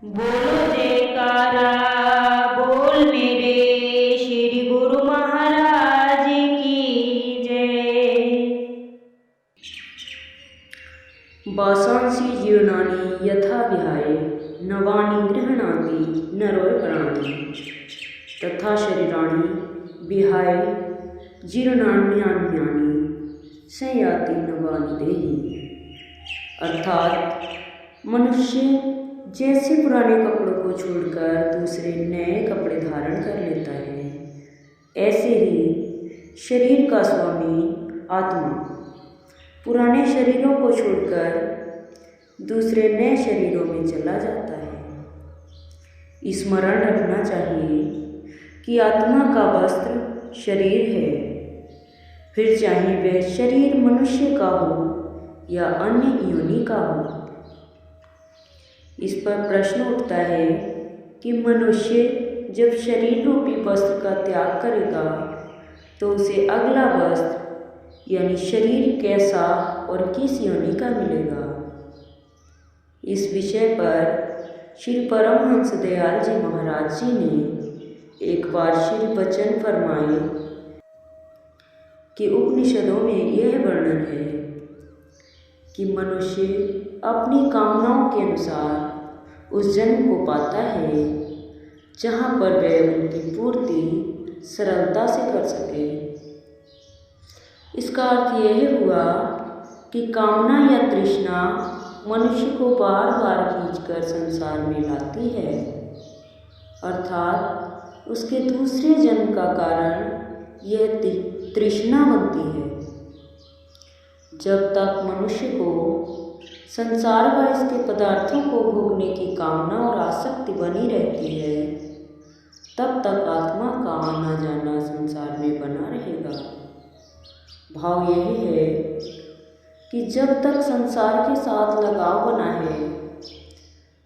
बोलो जयकारा बोल मेरे श्री गुरु महाराज की जय। वासांसि जीर्णानि यथा विहाय नवानि गृह्णाति नरो प्राणी तथा शरीराणि विहाय जीर्णान्यान्यानि संयाति नवानि देहि। अर्थात मनुष्य जैसे पुराने कपड़ों को छोड़कर दूसरे नए कपड़े धारण कर लेता है, ऐसे ही शरीर का स्वामी आत्मा पुराने शरीरों को छोड़कर दूसरे नए शरीरों में चला जाता है। स्मरण रखना चाहिए कि आत्मा का वस्त्र शरीर है, फिर चाहे वह शरीर मनुष्य का हो या अन्य योनि का हो। इस पर प्रश्न उठता है कि मनुष्य जब शरीर रूपी वस्त्र का त्याग करेगा तो उसे अगला वस्त्र यानी शरीर कैसा और किस योनि का मिलेगा। इस विषय पर श्री परमहंस दयाल जी महाराज जी ने एक बार श्री वचन फरमाए कि उपनिषदों में यह वर्णन है कि मनुष्य अपनी कामनाओं के अनुसार उस जन्म को पाता है जहाँ पर वह उनकी पूर्ति सरलता से कर सके। इसका अर्थ यह हुआ कि कामना या तृष्णा मनुष्य को बार बार खींचकर संसार में लाती है, अर्थात उसके दूसरे जन्म का कारण यह तृष्णा बनती है। जब तक मनुष्य को संसार व इसके पदार्थों को भोगने की कामना और आसक्ति बनी रहती है, तब तक आत्मा का आना जाना संसार में बना रहेगा। भाव यह है कि जब तक संसार के साथ लगाव बना है,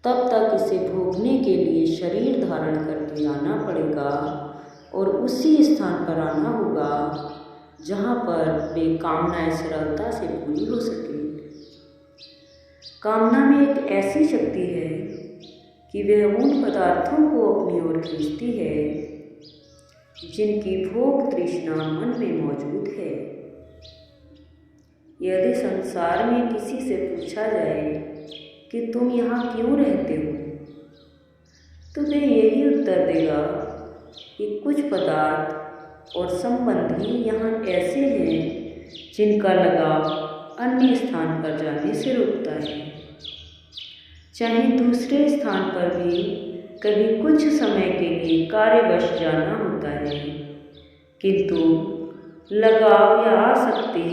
तब तक इसे भोगने के लिए शरीर धारण करके आना पड़ेगा और उसी स्थान पर आना होगा जहाँ पर वे कामनाएं सरलता से पूरी हो सके। कामना में एक ऐसी शक्ति है कि वह उन पदार्थों को अपनी ओर खींचती है जिनकी भोग तृष्णा मन में मौजूद है। यदि संसार में किसी से पूछा जाए कि तुम यहाँ क्यों रहते हो, तो वह यही उत्तर देगा कि कुछ पदार्थ और संबंधी यहाँ ऐसे हैं जिनका लगाव अन्य स्थान पर जाने से रोकता है। चाहे दूसरे स्थान पर भी कभी कुछ समय के लिए कार्यवश जाना होता है, किंतु लगाव या आसक्ति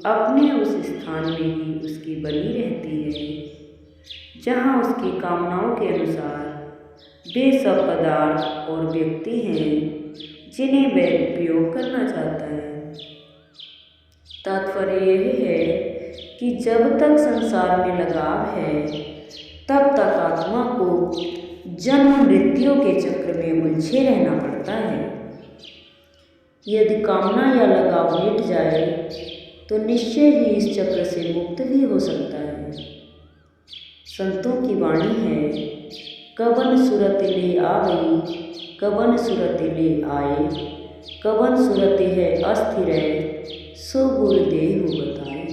अपने उस स्थान में ही उसकी बनी रहती है जहाँ उसकी कामनाओं के अनुसार वे सब पदार्थ और व्यक्ति हैं जिन्हें वह उपयोग करना चाहता है। तात्पर्य यह है कि जब तक संसार में लगाव है, तब तक आत्मा को जन्म मृत्यु के चक्र में उलझे रहना पड़ता है। यदि कामना या लगाव मिट जाए तो निश्चय ही इस चक्र से मुक्त भी हो सकता है। संतों की वाणी है, कवन सुरत ले आ गई, कवन सुरत ले आए, कवन सुरत है अस्थिर सो गुरुदेव बताए।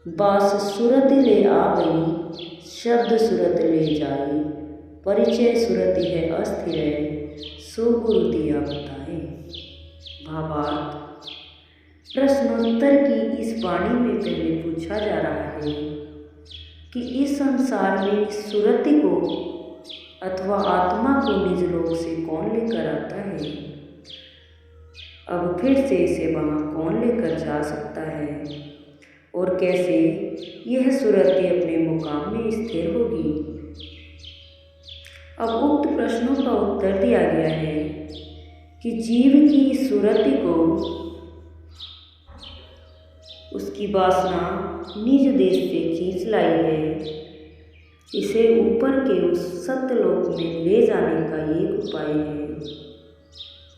बास सुरत ले आ गई, शब्द सुरत ले जाए, परिचय सुरत है अस्थिर सो गुरु दिया बताए। भावार्थ, प्रश्नोत्तर की इस वाणी में पहले पूछा जा रहा है कि इस संसार में सुरति को अथवा आत्मा को निज लोक से कौन लेकर आता है। अब फिर से इसे वहाँ कौन लेकर जा सकता है और कैसे यह सुरति अपने मुकाम में स्थिर होगी। अब उक्त प्रश्नों का उत्तर दिया गया है कि जीव की सुरति को उसकी वासना निज देश से खींच लाई है। इसे ऊपर के उस सत्यलोक में ले जाने का एक उपाय है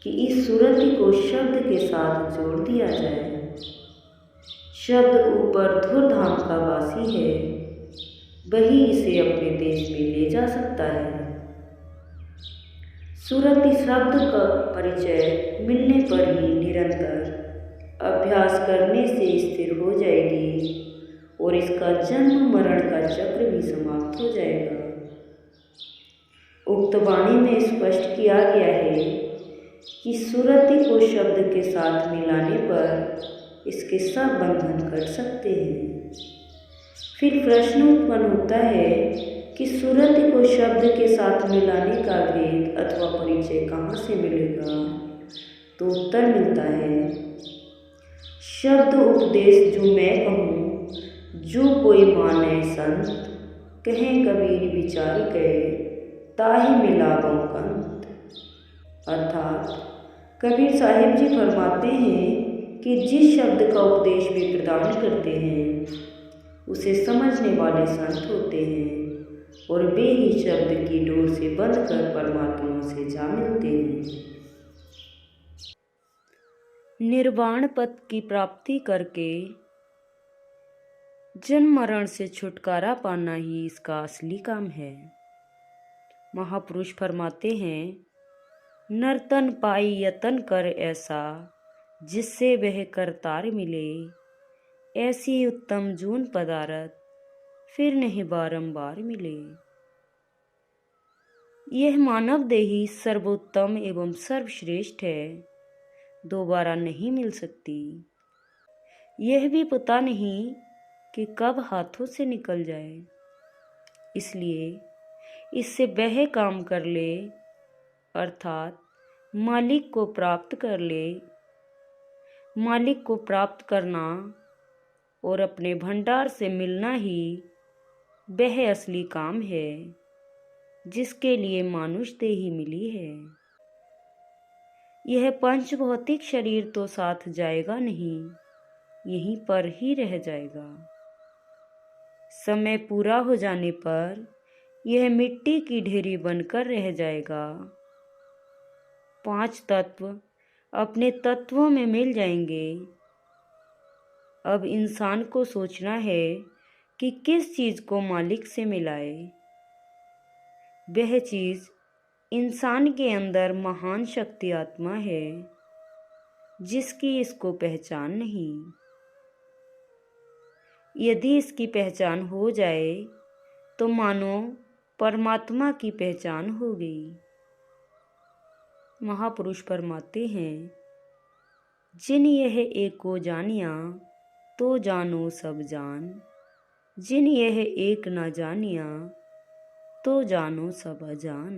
कि इस सुरति को शब्द के साथ जोड़ दिया जाए। शब्द ऊपर धुरधाम का वासी है, वही इसे अपने देश में ले जा सकता है। सुरति शब्द का परिचय मिलने पर ही निरंतर अभ्यास करने से स्थिर हो जाएगी और इसका जन्म मरण का चक्र भी समाप्त हो जाएगा। उक्त वाणी में स्पष्ट किया गया है कि सुरति को शब्द के साथ मिलाने पर इसके सब बंधन कट सकते हैं। फिर प्रश्न उत्पन्न होता है कि सुरति को शब्द के साथ मिलाने का भेद अथवा परिचय कहाँ से मिलेगा? तो उत्तर मिलता है, शब्द उपदेश जो मैं कहूँ, जो कोई माने संत, कहें कबीर विचार गए, ताहि मिलावो कंत। अर्थात कबीर साहिब जी फरमाते हैं कि जिस शब्द का उपदेश वे प्रदान करते हैं उसे समझने वाले संत होते हैं और वे ही शब्द की डोर से बंधकर परमात्मा से जा मिलते हैं। निर्वाण पद की प्राप्ति करके जन्म मरण से छुटकारा पाना ही इसका असली काम है। महापुरुष फरमाते हैं, नर्तन पाई यतन कर ऐसा, जिससे वह करतार मिले, ऐसी उत्तम जून पदारथ फिर नहीं बारंबार मिले। यह मानव देही सर्वोत्तम एवं सर्वश्रेष्ठ है, दोबारा नहीं मिल सकती। यह भी पता नहीं कि कब हाथों से निकल जाए, इसलिए इससे वह काम कर ले, अर्थात मालिक को प्राप्त कर ले। मालिक को प्राप्त करना और अपने भंडार से मिलना ही वह असली काम है जिसके लिए मानुष देही मिली है। यह पंच भौतिक शरीर तो साथ जाएगा नहीं, यहीं पर ही रह जाएगा। समय पूरा हो जाने पर यह मिट्टी की ढेरी बनकर रह जाएगा। 5 तत्व अपने तत्वों में मिल जाएंगे। अब इंसान को सोचना है कि किस चीज़ को मालिक से मिलाए। वह चीज़ इंसान के अंदर महान शक्ति आत्मा है जिसकी इसको पहचान नहीं। यदि इसकी पहचान हो जाए तो मानो परमात्मा की पहचान हो गई। महापुरुष फरमाते हैं, जिन यह एक को जानिया तो जानो सब जान, जिन यह एक न जानिया तो जानो सब अजान।